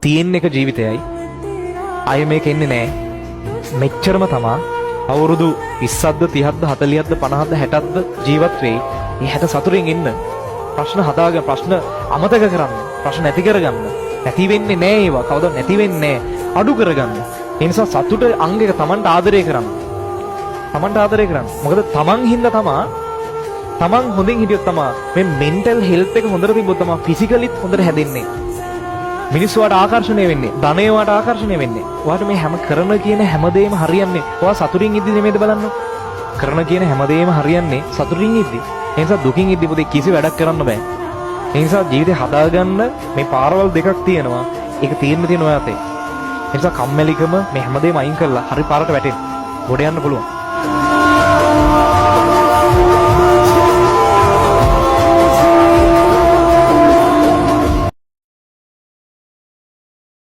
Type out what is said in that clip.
තියෙන එක ජීවිතයයි. අය මේක එන්නේ නැහැ. මෙච්චරම තමා අවුරුදු 20ක්ද 30ක්ද 40ක්ද 50ක්ද 60ක්ද ජීවත් වෙයි. මේ 60 සතුටින් ඉන්න. ප්‍රශ්න හදාගෙන ප්‍රශ්න අමතක කරන්න. ප්‍රශ්න නැති කරගන්න. නැති වෙන්නේ නැහැ ඒවා. කවදාවත් නැති වෙන්නේ නැහැ. අඩු කරගන්න. ඒ නිසා සතුට අංගයක Tamanට ආදරය කරන්න. Tamanට ආදරය කරන්න. මොකද Taman හින්දා තමා Taman හොඳින් හිටියොත් තමා මේ මෙන්ටල් හෙල්ත් එක හොඳට තිබ්බොත් තමා ෆිසිකලිත් හොඳට හැදෙන්නේ. මිනිස්සු වට ආකර්ෂණය වෙන්නේ. ධනය වට ආකර්ෂණය වෙන්නේ. ඔයාට මේ හැම කරන කියන හැමදේම හරියන්නේ. ඔයා සතුටින් ඉද්දි නෙමෙයිද බලන්න. කරන කියන හැමදේම හරියන්නේ සතුටින් ඉද්දි. ඒ නිසා දුකින් ඉද්දි පුතේ කිසි වැඩක් කරන්න බෑ. ඒ නිසා ජීවිතේ හදාගන්න මේ පාරවල් දෙකක් තියෙනවා. ඒක තියෙන්න තියෙන ඔයාට. ඒ නිසා කම්මැලිකම මේ හැමදේම අයින් කරලා හරි පාරට වැටෙන්න. ගොඩ යන්න පුළුවන්.